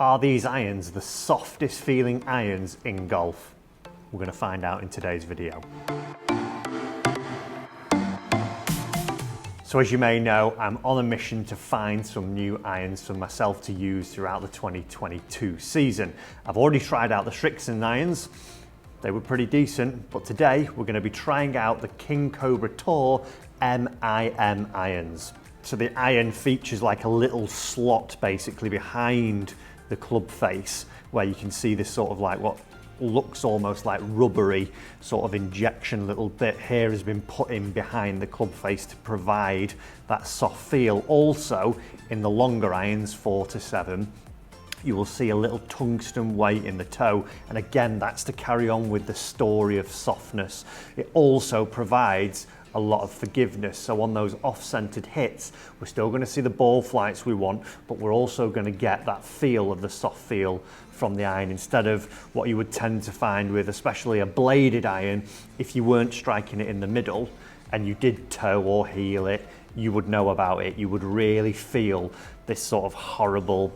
Are these irons the softest feeling irons in golf? We're going to find out in today's video. So as you may know, I'm on a mission to find some new irons for myself to use throughout the 2022 season. I've already tried out the Srixon irons. They were pretty decent, but today we're going to be trying out the Cobra Tour MIM irons. So the iron features like a little slot basically behind the club face where you can see this sort of like what looks almost like rubbery sort of injection little bit here has been put in behind the club face to provide that soft feel. Also in the longer irons 4 to 7 you will see a little tungsten weight in the toe, and again that's to carry on with the story of softness. It also provides a lot of forgiveness, so on those off-centered hits we're still going to see the ball flights we want, but we're also going to get that feel of the soft feel from the iron instead of what you would tend to find with especially a bladed iron. If you weren't striking it in the middle and you did toe or heel it, you would know about it. You would really feel this sort of horrible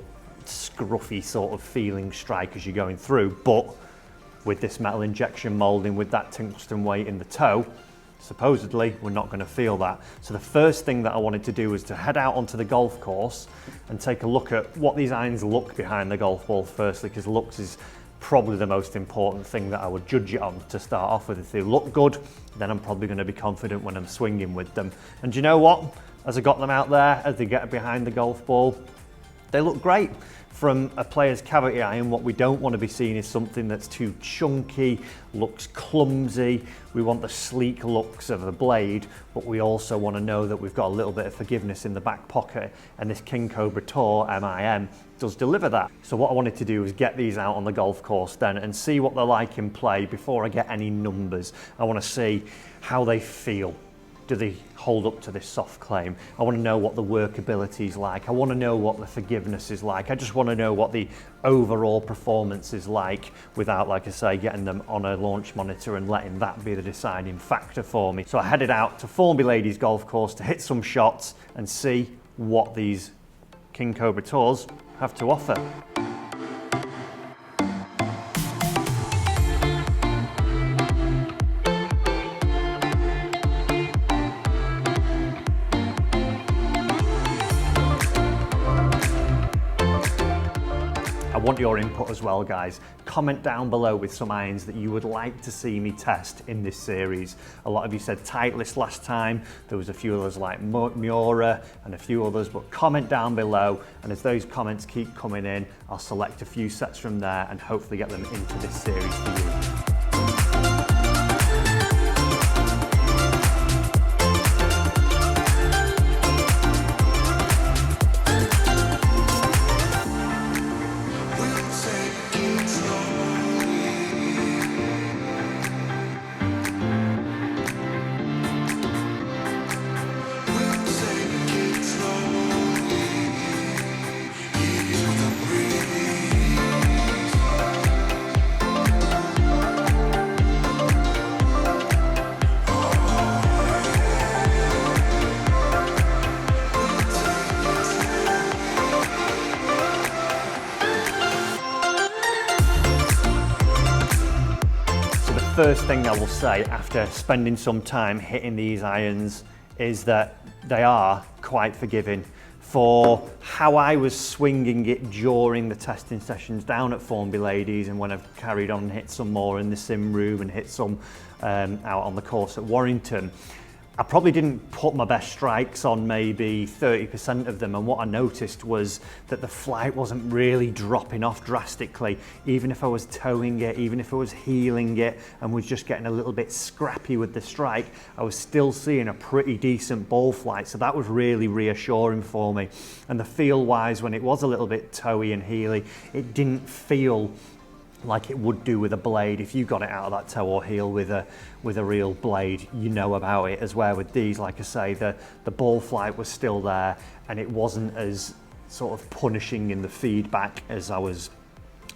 scruffy sort of feeling strike as you're going through, but with this metal injection molding with that tungsten weight in the toe, supposedly we're not going to feel that. So the first thing that I wanted to do was to head out onto the golf course and take a look at what these irons look behind the golf ball firstly, because looks is probably the most important thing that I would judge it on to start off with. If they look good, then I'm probably going to be confident when I'm swinging with them. And do you know what? As I got them out there, as they get behind the golf ball, they look great. From a player's cavity iron, what we don't want to be seeing is something that's too chunky, looks clumsy. We want the sleek looks of the blade, but we also want to know that we've got a little bit of forgiveness in the back pocket, and this Cobra Tour MIM does deliver that. So what I wanted to do was get these out on the golf course then and see what they're like in play before I get any numbers. I want to see how they feel. Do they hold up to this soft claim? I want to know what the workability is like. I want to know what the forgiveness is like. I just want to know what the overall performance is like without, like I say, getting them on a launch monitor and letting that be the deciding factor for me. So I headed out to Formby Ladies Golf Course to hit some shots and see what these Cobra Tours have to offer. I want your input as well, guys. Comment down below with some irons that you would like to see me test in this series. A lot of you said Titleist last time. There was a few others like Miura and a few others, but comment down below, and as those comments keep coming in, I'll select a few sets from there and hopefully get them into this series for you. First thing I will say after spending some time hitting these irons is that they are quite forgiving. For how I was swinging it during the testing sessions down at Formby Ladies, and when I've carried on and hit some more in the sim room and hit some out on the course at Warrington, I probably didn't put my best strikes on maybe 30% of them, and what I noticed was that the flight wasn't really dropping off drastically. Even if I was towing it, even if I was heeling it and was just getting a little bit scrappy with the strike, I was still seeing a pretty decent ball flight, so that was really reassuring for me. And the feel wise, when it was a little bit towy and heely, it didn't feel like it would do with a blade. If you got it out of that toe or heel with a real blade, you know about it. As well with these, like I say, the ball flight was still there and it wasn't as sort of punishing in the feedback as I was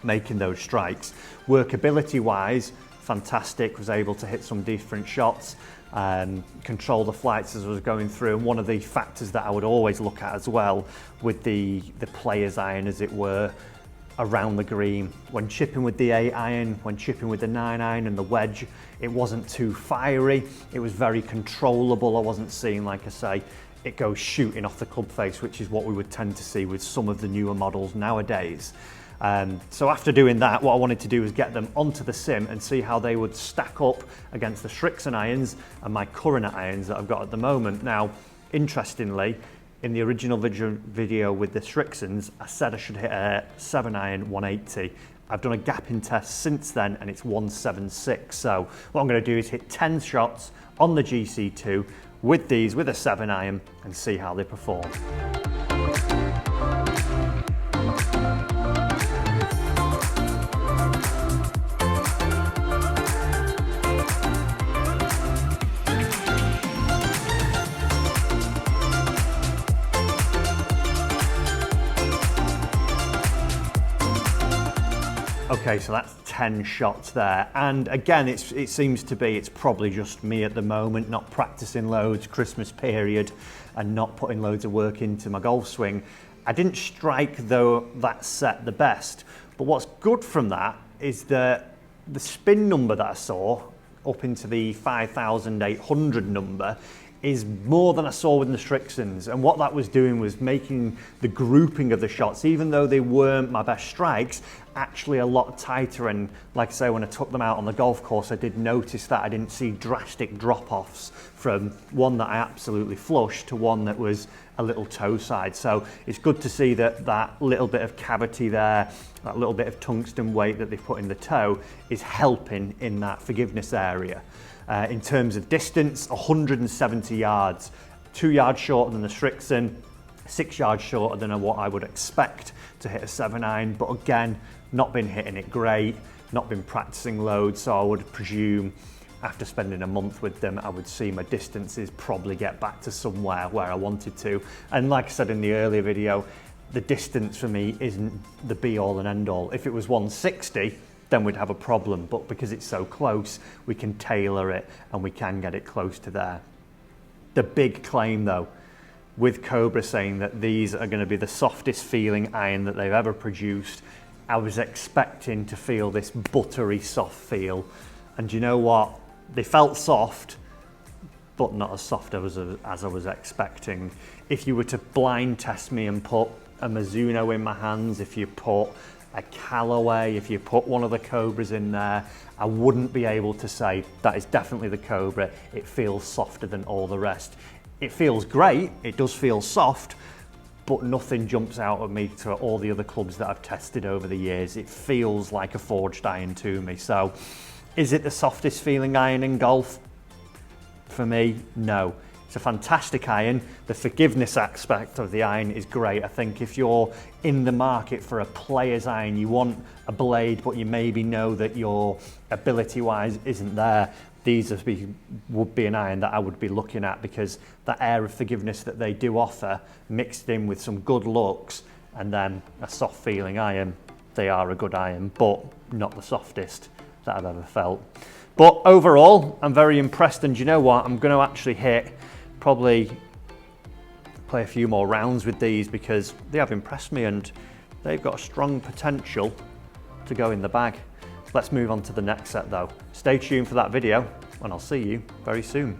making those strikes. Workability wise, fantastic, was able to hit some different shots, control the flights as I was going through. And one of the factors that I would always look at as well with the player's iron, as it were, around the green. When chipping with the 8 iron, when chipping with the 9 iron and the wedge, it wasn't too fiery. It was very controllable. I wasn't seeing, like I say, it goes shooting off the club face, which is what we would tend to see with some of the newer models nowadays. So after doing that, what I wanted to do was get them onto the sim and see how they would stack up against the Srixon irons and my current irons that I've got at the moment. Now, interestingly, in the original video with the Srixons, I said I should hit a 7 iron 180. I've done a gapping test since then and it's 176. So what I'm going to do is hit 10 shots on the GC2 with these, with a 7 iron, and see how they perform. Okay, so that's 10 shots there. And again, it seems to be, it's probably just me at the moment, not practicing loads, Christmas period, and not putting loads of work into my golf swing. I didn't strike, though, that set the best. But what's good from that is the spin number that I saw, up into the 5,800 number, is more than I saw with the Srixons. And what that was doing was making the grouping of the shots, even though they weren't my best strikes, actually a lot tighter. And like I say, when I took them out on the golf course, I did notice that I didn't see drastic drop-offs from one that I absolutely flushed to one that was a little toe side. So it's good to see that that little bit of cavity there, that little bit of tungsten weight that they've put in the toe is helping in that forgiveness area. In terms of distance, 170 yards, 2 yards shorter than the Srixon, 6 yards shorter than what I would expect to hit a 7 iron, but again, not been hitting it great, not been practicing loads, so I would presume after spending a month with them, I would see my distances probably get back to somewhere where I wanted to. And like I said in the earlier video, the distance for me isn't the be all and end all. If it was 160, then we'd have a problem, but because it's so close, we can tailor it and we can get it close to there. The big claim though, with Cobra saying that these are going to be the softest feeling iron that they've ever produced, I was expecting to feel this buttery soft feel, and you know what? They felt soft, but not as soft as I was expecting. If you were to blind test me and put a Mizuno in my hands, if you put a Callaway, if you put one of the Cobras in there, I wouldn't be able to say that is definitely the Cobra. It feels softer than all the rest. It feels great, it does feel soft, but nothing jumps out at me to all the other clubs that I've tested over the years. It feels like a forged iron to me. So is it the softest feeling iron in golf? For me, no. It's a fantastic iron. The forgiveness aspect of the iron is great. I think if you're in the market for a player's iron, you want a blade, but you maybe know that your ability-wise isn't there, these would be an iron that I would be looking at, because that air of forgiveness that they do offer, mixed in with some good looks and then a soft feeling iron, they are a good iron, but not the softest that I've ever felt. But overall, I'm very impressed, and you know what? I'm going to actually probably play a few more rounds with these, because they have impressed me and they've got a strong potential to go in the bag. Let's move on to the next set though. Stay tuned for that video and I'll see you very soon.